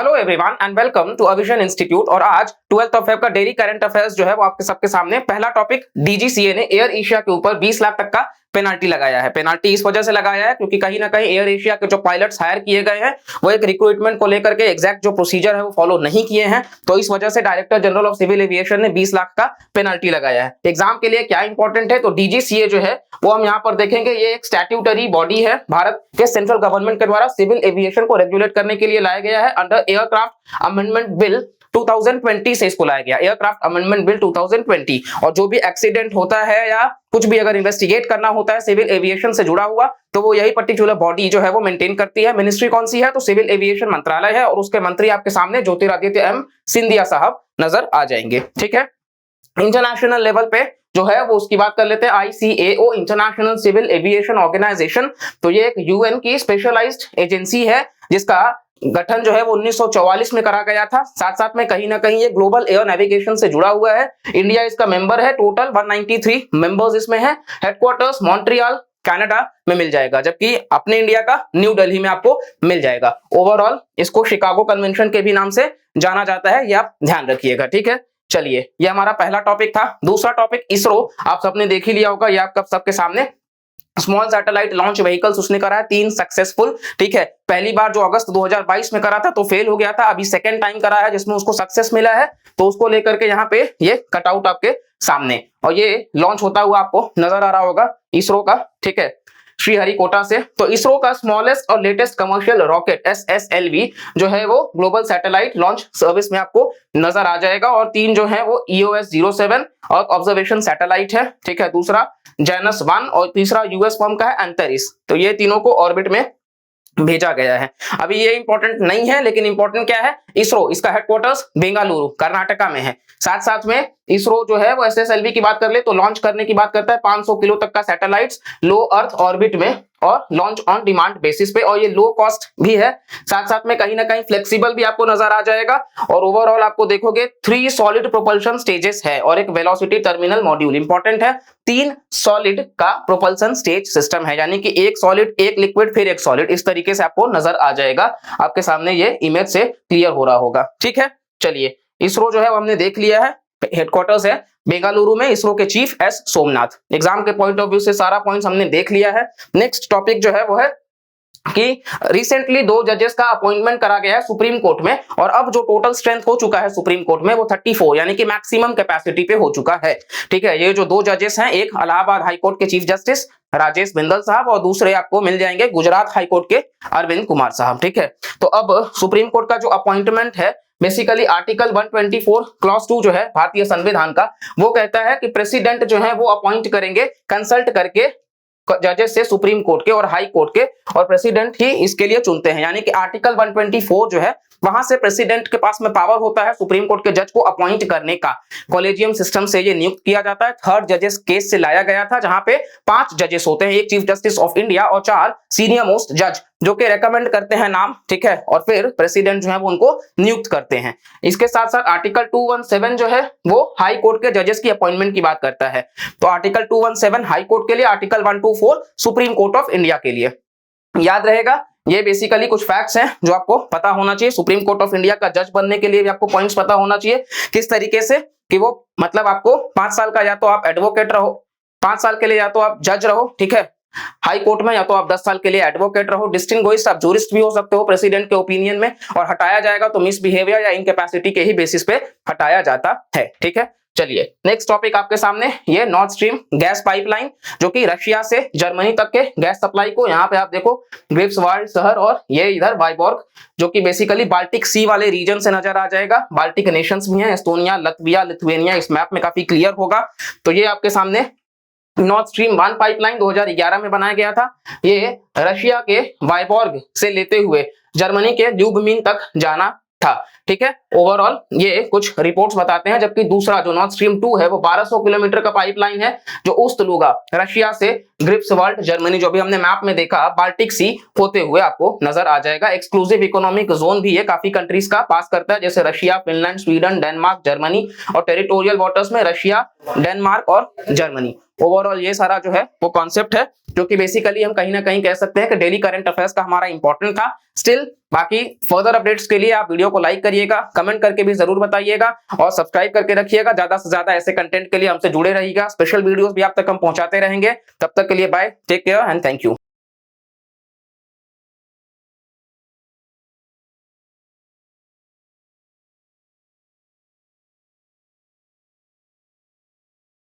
Hello everyone and welcome to Avijan institute. और आज 12th of Feb का डेली करंट अफेयर्स जो है वो आपके सबके सामने। पहला टॉपिक, डीजीसीए ने एयर एशिया के ऊपर 20 लाख तक का पेनाल्टी लगाया है। पेनाल्टी इस वजह से लगाया है क्योंकि कहीं ना कहीं एयर एशिया के जो पायलट्स हायर किए गए हैं वो एक रिक्रूटमेंट को लेकर के एग्जैक्ट जो प्रोसीजर है वो फॉलो नहीं किए हैं, तो इस वजह से director general of civil aviation ने 20 लाख का पेनाल्टी लगाया है। एग्जाम के लिए क्या इंपॉर्टेंट है, तो डीजीसीए जो है वो हम यहाँ पर देखेंगे, ये एक स्टैट्यूटरी बॉडी है भारत के सेंट्रल गवर्नमेंट के द्वारा सिविल एविएशन को रेगुलेट करने के लिए लाया गया है। अंडर एयरक्राफ्ट अमेंडमेंट बिल 2020 से इसको लाया गया, एयरक्राफ्ट अमेंडमेंट बिल 2020। और जो भी एक्सीडेंट होता है या कुछ भी अगर इन्वेस्टिगेट करना होता है सिविल एविएशन से जुड़ा हुआ, तो वो यही पर्टिकुलर बॉडी जो है वो मेंटेन करती है। मिनिस्ट्री कौन सी है, तो सिविल एविएशन मंत्रालय है और उसके मंत्री आपके सामने ज्योतिरादित्य एम सिंधिया साहब नजर आ जाएंगे। ठीक है, इंटरनेशनल लेवल पे जो है वो उसकी बात कर लेते हैं। ICAO International Civil Aviation Organization, तो ये एक यूएन की स्पेशलाइज्ड एजेंसी है जिसका गठन जो है वो 1944 में करा गया था। साथ साथ में कहीं ना कहीं ये ग्लोबल एयर नेविगेशन से जुड़ा हुआ है। इंडिया इसका मेंबर है, टोटल 193 मेंबर्स इसमें है। हेडक्वार्टर्स मॉन्ट्रियल कनाडा में मिल जाएगा, जबकि अपने इंडिया का न्यू दिल्ली में आपको मिल जाएगा। ओवरऑल इसको शिकागो कन्वेंशन के भी नाम से जाना जाता है, ये आप ध्यान रखिएगा। ठीक है, चलिए ये हमारा पहला टॉपिक था। दूसरा टॉपिक इसरो, आप सबने देख ही लिया होगा, ये आपका सबके सामने स्मॉल सैटेलाइट लॉन्च व्हीकल्स उसने करा है 3 सक्सेसफुल। ठीक है, पहली बार जो अगस्त 2022 में करा था तो फेल हो गया था, अभी सेकंड टाइम करा है जिसमें उसको सक्सेस मिला है, तो उसको लेकर के यहाँ पे ये कटआउट आपके सामने, और ये लॉन्च होता हुआ आपको नजर आ रहा होगा इसरो का। ठीक है, श्रीहरिकोटा से। तो इसरो का स्मॉलेस्ट और लेटेस्ट कमर्शियल रॉकेट SSLV जो है वो ग्लोबल सैटेलाइट लॉन्च सर्विस में आपको नजर आ जाएगा। और 3 जो है वो EOS-07 और ऑब्जर्वेशन सैटेलाइट है। ठीक है, दूसरा जेनस 1 और तीसरा यूएस फर्म का है एंटेरिस। तो ये तीनों को ऑर्बिट में भेजा गया है। अभी ये इंपॉर्टेंट नहीं है, लेकिन इंपॉर्टेंट क्या है, इसरो इसका हेडक्वार्टर्स बेंगलुरु कर्नाटका में है। साथ साथ में इसरो जो है वो SSLV की बात कर ले तो लॉन्च करने की बात करता है 500 किलो तक का सैटेलाइट्स लो अर्थ ऑर्बिट में और लॉन्च ऑन डिमांड बेसिस पे, और ये लो कॉस्ट भी है। साथ साथ में कहीं ना कहीं फ्लेक्सिबल भी आपको नजर आ जाएगा। और ओवरऑल आपको देखोगे 3 सॉलिड प्रोपल्शन स्टेजेस है और एक वेलोसिटी टर्मिनल मॉड्यूल। इंपॉर्टेंट है, 3 सॉलिड का प्रोपल्शन स्टेज सिस्टम है, यानी कि एक सॉलिड एक लिक्विड फिर एक सॉलिड, इस तरीके से आपको नजर आ जाएगा। आपके सामने ये इमेज से क्लियर हो रहा होगा। ठीक है, चलिए इसरो जो है वो हमने देख लिया है, हेडक्वार्टर्स है बेंगलुरु में। इसरो के चीफ S सोमनाथ। एग्जाम के पॉइंट ऑफ व्यू से सारा पॉइंट्स हमने देख लिया है। नेक्स्ट टॉपिक जो है वो है कि रिसेंटली 2 जजेस का अपॉइंटमेंट करा गया है सुप्रीम कोर्ट में, और अब जो टोटल स्ट्रेंथ हो चुका है सुप्रीम कोर्ट में वो 34 यानी कि मैक्सिमम कैपेसिटी पे हो चुका है। ठीक है, ये जो 2 जजेस हैं, एक इलाहाबाद हाई कोर्ट के चीफ जस्टिस राजेश बिंदल साहब और दूसरे आपको मिल जाएंगे गुजरात हाई कोर्ट के अरविंद कुमार साहब। ठीक है, तो अब सुप्रीम कोर्ट का जो अपॉइंटमेंट है, बेसिकली आर्टिकल 124 क्लॉज 2 जो है भारतीय संविधान का, वो कहता है कि प्रेसिडेंट जो है वो अपॉइंट करेंगे कंसल्ट करके जजेस से सुप्रीम कोर्ट के और हाई कोर्ट के, और प्रेसिडेंट ही इसके लिए चुनते हैं। यानी कि आर्टिकल 124 जो है वहां से प्रेसिडेंट के पास में पावर होता है सुप्रीम कोर्ट के जज को अपॉइंट करने का। कॉलेजियम सिस्टम से ये नियुक्त किया जाता है। 3rd जजेस केस से लाया गया था, जहां पे 5 जजेस होते हैं, एक चीफ जस्टिस ऑफ इंडिया और 4 सीनियर मोस्ट जज जो कि रेकमेंड करते हैं नाम। ठीक है, और फिर प्रेसिडेंट जो है वो उनको नियुक्त करते हैं। इसके साथ साथ आर्टिकल 217 जो है वो हाई कोर्ट के जजेस की अपॉइंटमेंट की बात करता है। तो आर्टिकल 217 हाई कोर्ट के लिए, article 124 supreme court of India के लिए। याद रहेगा, ये बेसिकली कुछ फैक्ट्स हैं जो आपको पता होना चाहिए। सुप्रीम कोर्ट ऑफ इंडिया का जज बनने के लिए भी आपको पॉइंट्स पता होना चाहिए, किस तरीके से कि वो मतलब आपको 5 साल का या तो आप एडवोकेट रहो, 5 साल के लिए या तो आप जज रहो। ठीक है, हाई कोर्ट में, या तो आप 10 साल के लिए एडवोकेट रहो। डिस्टिंग्विश्ड आप जूरिस्ट भी हो सकते हो प्रेसिडेंट के ओपिनियन में, और हटाया जाएगा तो मिसबिहेवियर या इनकैपेसिटी के ही बेसिस पे हटाया जाता है। ठीक है, चलिए नेक्स्ट टॉपिक आपके सामने, ये नॉर्थ स्ट्रीम गैस पाइपलाइन जो कि रशिया से जर्मनी तक के गैस सप्लाई को, यहाँ पे आप देखो ग्रिफ्सवाल्ड शहर और ये इधर वाइबॉर्ग जो कि बेसिकली बाल्टिक सी वाले रीजन से नजर आ जाएगा। बाल्टिक नेशंस भी हैं, एस्टोनिया, लत्विया, लिथुआनिया, इस मैप में काफी क्लियर होगा। तो ये आपके सामने नॉर्थ स्ट्रीम 1 पाइपलाइन 2011 में बनाया गया था। ये रशिया के वाइबॉर्ग से लेते हुए जर्मनी के ल्यूबमिन तक जाना था। ठीक है, ओवरऑल ये कुछ रिपोर्ट्स बताते हैं। जबकि दूसरा जो नॉर्थ स्ट्रीम 2 है वो 1200 किलोमीटर का पाइपलाइन है जो उस्त लुगा रशिया से ग्रिप्सवाल्ड जर्मनी, जो भी हमने मैप में देखा बाल्टिक सी होते हुए आपको नजर आ जाएगा। एक्सक्लूसिव इकोनॉमिक जोन भी ये काफी कंट्रीज का पास करता है, जैसे Russia, Finland, Sweden, Denmark, Germany, और टेरिटोरियल वाटर्स में रशिया, डेनमार्क और जर्मनी। ओवरऑल ये सारा जो है वो कॉन्सेप्ट है, जो कि बेसिकली हम कहीं ना कहीं कह सकते हैं कि डेली करंट अफेयर्स का हमारा इंपॉर्टेंट था। स्टिल बाकी फर्दर अपडेट्स के लिए आप वीडियो को लाइक करिएगा, कमेंट करके भी जरूर बताइएगा और सब्सक्राइब करके रखिएगा। ज्यादा से ज्यादा ऐसे कंटेंट के लिए हमसे जुड़े रहिएगा, स्पेशल वीडियोस भी आप तक हम पहुंचाते रहेंगे। तब तक के लिए bye, take care and thank you.